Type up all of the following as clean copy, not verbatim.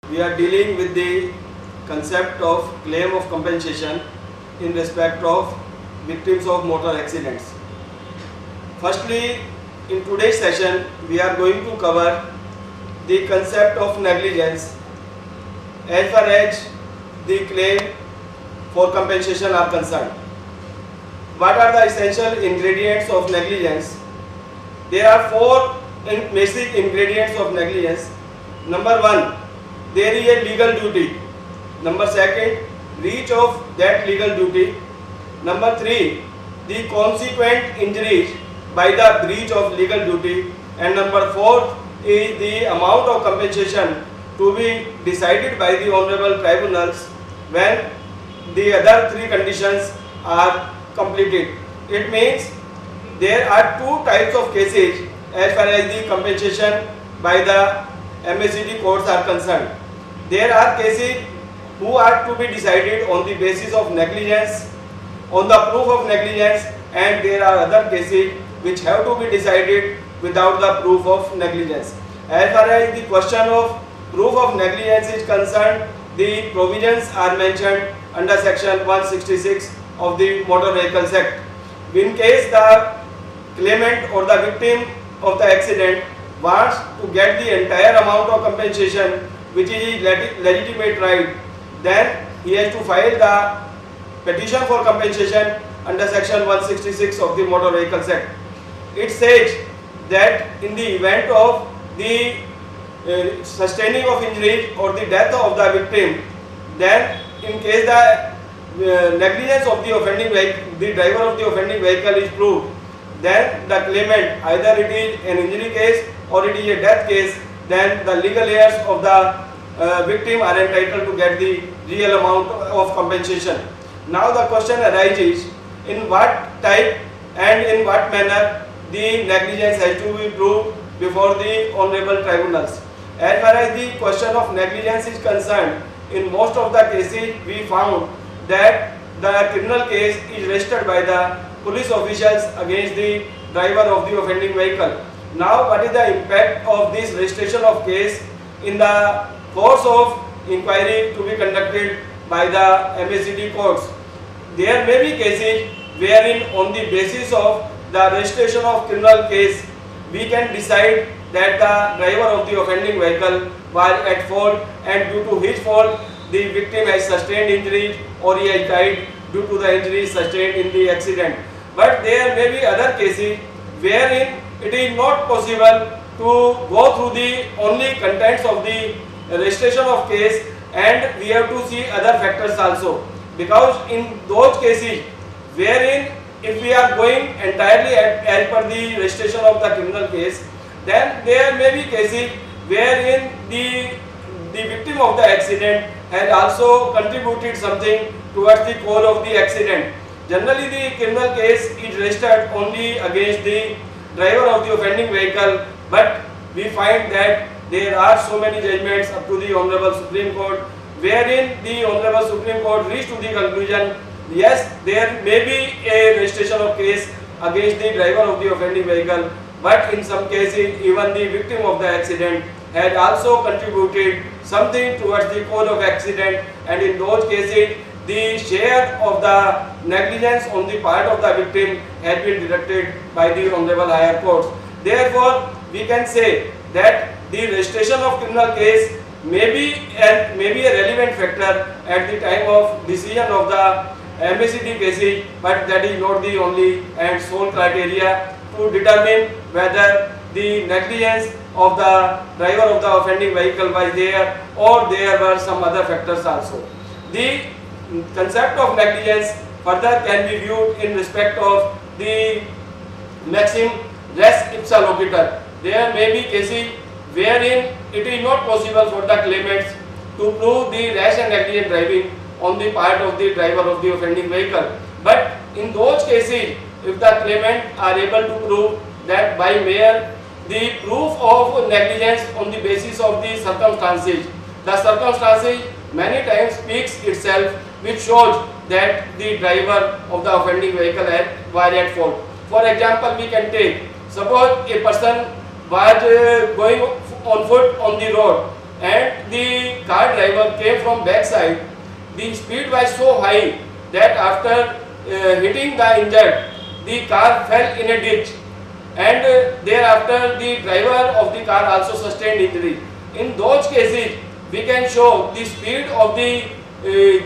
we are dealing with the concept of claim of compensation in respect of victims of motor accidents. Firstly, in today's session, we are going to cover the concept of negligence as far as the claim for compensation are concerned. What are the essential ingredients of negligence? There are four basic ingredients of negligence. Number one, there is a legal duty. Number second, breach of that legal duty. Number three, the consequent injuries by the breach of legal duty. And number four is the amount of compensation to be decided by the honorable tribunals when the other three conditions are completed. It means there are two types of cases as far as the compensation by the MACD courts are concerned. There are cases who are to be decided on the basis of negligence, on the proof of negligence, and there are other cases which have to be decided without the proof of negligence. As far as the question of proof of negligence is concerned, the provisions are mentioned under section 166 of the Motor Vehicles Act. In case the claimant or the victim of the accident wants to get the entire amount of compensation which is his legitimate right, then he has to file the petition for compensation under section 166 of the Motor Vehicles Act. It says that in the event of the sustaining of injury or the death of the victim, then in case the negligence of the offending vehicle, the driver of the offending vehicle is proved, then the claimant, either it is an injury case or it is a death case, then the legal heirs of the victim are entitled to get the real amount of compensation. Now the question arises, in what type and in what manner the negligence has to be proved before the honorable tribunals. As far as the question of negligence is concerned, in most of the cases we found that the criminal case is registered by the police officials against the driver of the offending vehicle. Now what is the impact of this registration of case in the course of inquiry to be conducted by the MACD courts? There may be cases wherein on the basis of the registration of criminal case we can decide that the driver of the offending vehicle was at fault and due to his fault the victim has sustained injuries or he has died due to the injuries sustained in the accident. But there may be other cases wherein it is not possible to go through the only contents of the registration of case and we have to see other factors also, because in those cases wherein if we are going entirely as per the registration of the criminal case, then there may be cases wherein the victim of the accident has also contributed something towards the cause of the accident. Generally the criminal case is registered only against the driver of the offending vehicle, but we find that there are so many judgments up to the Honorable Supreme Court wherein the Honorable Supreme Court reached to the conclusion, yes, there may be a registration of case against the driver of the offending vehicle, but in some cases even the victim of the accident had also contributed something towards the cause of accident, and in those cases the share of the negligence on the part of the victim has been deducted by the honorable higher courts. Therefore, we can say that the registration of criminal case may be a relevant factor at the time of decision of the MACD cases, but that is not the only and sole criteria to determine whether the negligence of the driver of the offending vehicle was there or there were some other factors also. The concept of negligence further can be viewed in respect of the maxim res ipsa loquitur. There may be cases wherein it is not possible for the claimants to prove the rash and negligent driving on the part of the driver of the offending vehicle. But in those cases, if the claimant are able to prove that by mere the proof of negligence on the basis of the circumstances many times speaks itself, which shows that the driver of the offending vehicle was at fault. For example, we can take, suppose a person was going on foot on the road and the car driver came from back side, the speed was so high that after hitting the injured, the car fell in a ditch, and thereafter the driver of the car also sustained injury. In those cases, we can show the speed of the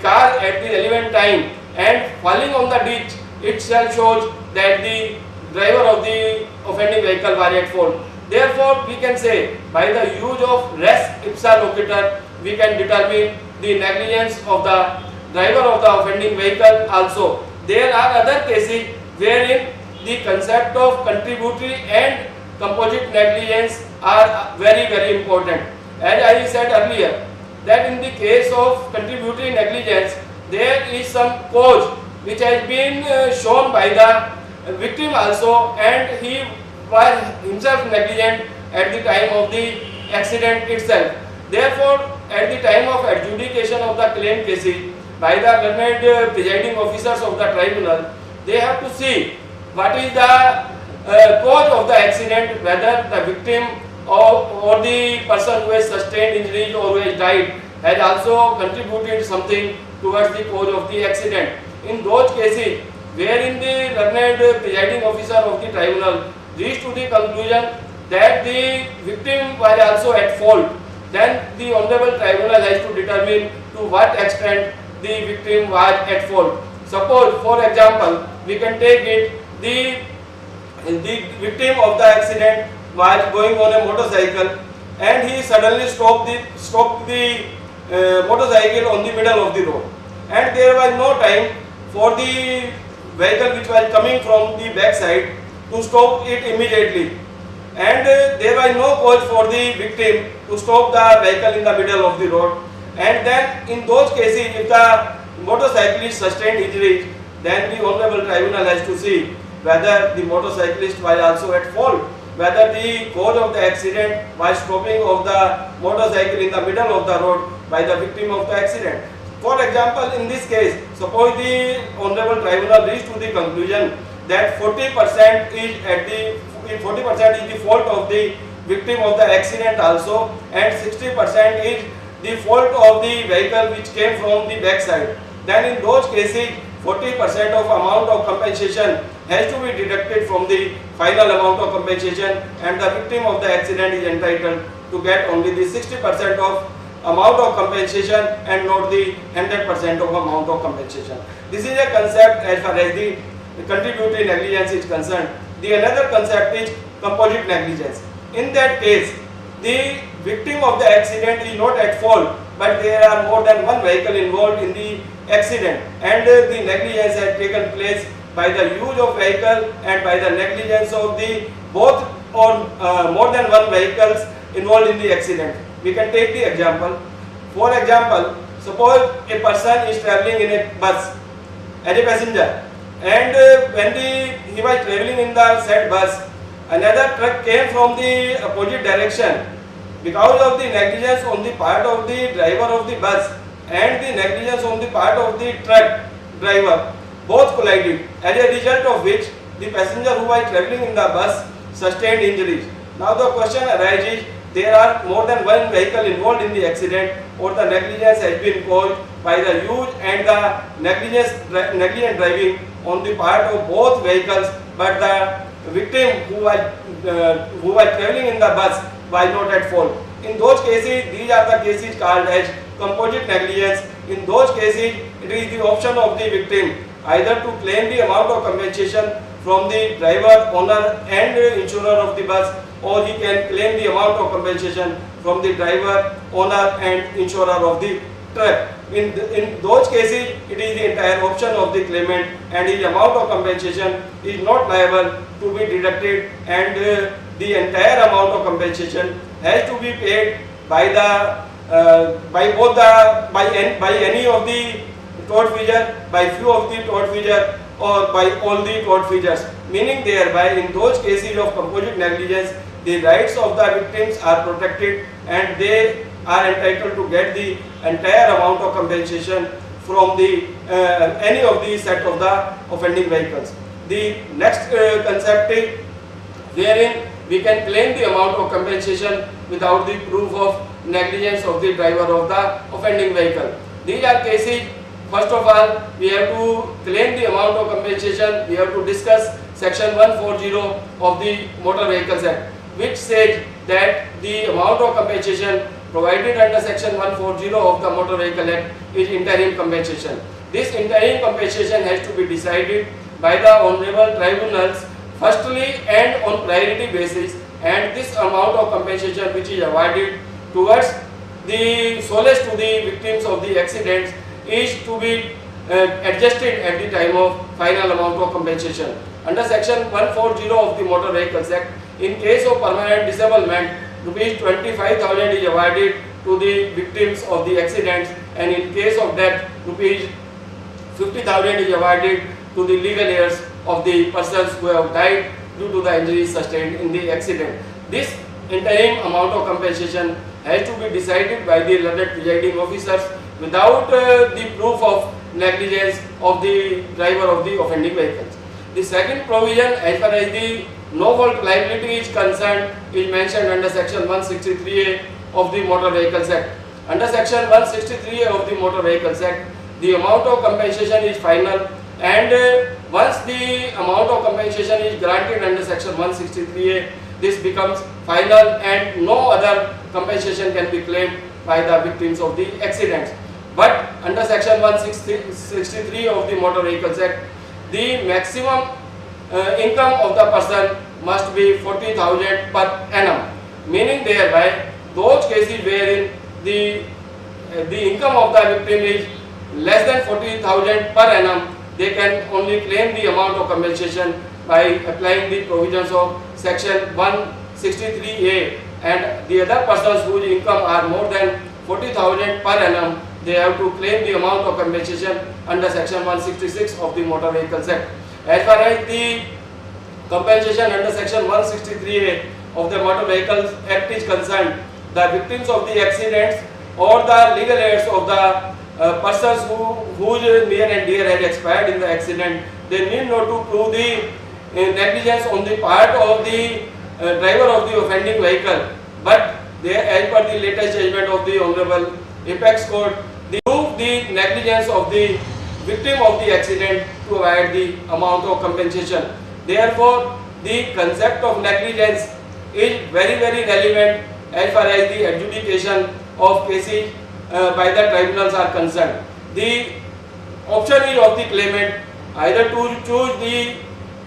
car at the relevant time, and falling on the ditch itself shows that the driver of the offending vehicle was at fault. Therefore, we can say by the use of res ipsa locator, we can determine the negligence of the driver of the offending vehicle also. There are other cases wherein the concept of contributory and composite negligence are very important. As I said earlier, that in the case of contributory negligence, there is some cause which has been shown by the victim also, and he was himself negligent at the time of the accident itself. Therefore, at the time of adjudication of the claim cases by the learned presiding officers of the tribunal, they have to see what is the cause of the accident, whether the victim or the person who has sustained injuries or who has died has also contributed something towards the cause of the accident. In those cases wherein the learned presiding officer of the tribunal reached to the conclusion that the victim was also at fault, then the honorable tribunal has to determine to what extent the victim was at fault. Suppose, for example, we can take it, the victim of the accident was going on a motorcycle and he suddenly stopped the motorcycle on the middle of the road, and there was no time for the vehicle which was coming from the back side to stop it immediately, and there was no cause for the victim to stop the vehicle in the middle of the road. And then in those cases, if the motorcyclist sustained injuries, then the honorable tribunal has to see whether the motorcyclist was also at fault, whether the cause of the accident was stopping of the motorcycle in the middle of the road by the victim of the accident. For example, in this case, suppose the honorable tribunal reached to the conclusion that 40% is the fault of the victim of the accident also, and 60% is the fault of the vehicle which came from the back side. Then in those cases, 40% of amount of compensation has to be deducted from the final amount of compensation, and the victim of the accident is entitled to get only the 60% of amount of compensation and not the 100% of amount of compensation. This is a concept as far as the contributory negligence is concerned. The another concept is composite negligence. In that case, the victim of the accident is not at fault, but there are more than one vehicle involved in the accident, and the negligence has taken place by the use of vehicle and by the negligence of the both or more than one vehicles involved in the accident. We can take the example. For example, suppose a person is traveling in a bus as a passenger, and when he was traveling in the said bus, another truck came from the opposite direction. Because of the negligence on the part of the driver of the bus and the negligence on the part of the truck driver, both collided, as a result of which the passenger who was traveling in the bus sustained injuries. Now the question arises, there are more than one vehicle involved in the accident, or the negligence has been caused by the use and the negligent driving on the part of both vehicles, but the victim who was traveling in the bus was not at fault. In those cases, these are the cases called as composite negligence. In those cases, it is the option of the victim either to claim the amount of compensation from the driver, owner and insurer of the bus, or he can claim the amount of compensation from the driver, owner and insurer of the truck. In those cases, it is the entire option of the claimant, and his amount of compensation is not liable to be deducted, and the entire amount of compensation has to be paid by any of the tortfeasor, by few of the tortfeasor, or by all the tortfeasors. Meaning thereby, in those cases of composite negligence, the rights of the victims are protected and they are entitled to get the entire amount of compensation from the any of the set of the offending vehicles. The next concept is wherein we can claim the amount of compensation without the proof of negligence of the driver of the offending vehicle. These are cases. First of all, we have to claim the amount of compensation. We have to discuss section 140 of the Motor Vehicles Act, which says that the amount of compensation provided under section 140 of the Motor Vehicle Act is interim compensation. This interim compensation has to be decided by the honorable tribunals firstly and on priority basis, and this amount of compensation which is awarded towards the solace to the victims of the accidents is to be adjusted at the time of final amount of compensation. Under section 140 of the Motor Vehicles Act, in case of permanent disablement, rupees 25,000 is awarded to the victims of the accidents, and in case of death, rupees 50,000 is awarded to the legal heirs of the persons who have died due to the injuries sustained in the accident. This interim amount of compensation has to be decided by the relevant presiding officers without the proof of negligence of the driver of the offending vehicles. The second provision, as far as the no fault liability is concerned, is mentioned under section 163A of the Motor Vehicles Act. Under section 163A of the Motor Vehicles Act, the amount of compensation is final, and once the amount of compensation is granted under section 163A, this becomes final and no other compensation can be claimed by the victims of the accidents. But under section 163 of the Motor Vehicles Act, the maximum income of the person must be 40,000 per annum, meaning thereby those cases wherein the income of the victim is less than 40,000 per annum, they can only claim the amount of compensation by applying the provisions of section 163A, and the other persons whose income are more than 40,000 per annum, they have to claim the amount of compensation under section 166 of the Motor Vehicles Act. As far as the compensation under section 163A of the Motor Vehicles Act is concerned, the victims of the accidents or the legal heirs of the persons whose near and dear had expired in the accident, they need not to prove the negligence on the part of the driver of the offending vehicle, but they, as per the latest judgment of the Honorable Apex Court, they prove the negligence of the victim of the accident to avoid the amount of compensation. Therefore, the concept of negligence is very relevant as far as the adjudication of cases by the tribunals are concerned. The option is of the claimant either to choose the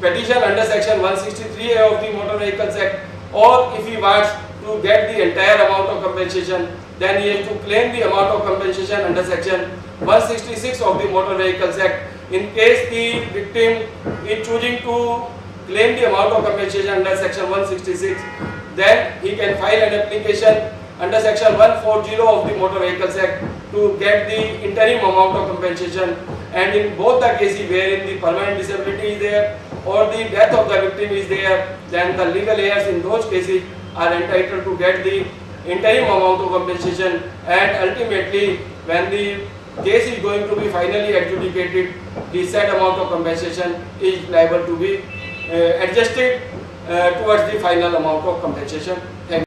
petition under section 163A of the Motor Vehicles Act, or if he wants to get the entire amount of compensation, then he has to claim the amount of compensation under section 166 of the Motor Vehicles Act. In case the victim is choosing to claim the amount of compensation under section 166, then he can file an application under section 140 of the Motor Vehicles Act to get the interim amount of compensation, and in both the cases wherein the permanent disability is there or the death of the victim is there, then the legal heirs in those cases are entitled to get the interim amount of compensation, and ultimately when the case is going to be finally adjudicated, the said amount of compensation is liable to be adjusted towards the final amount of compensation. Thank you.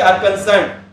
are concerned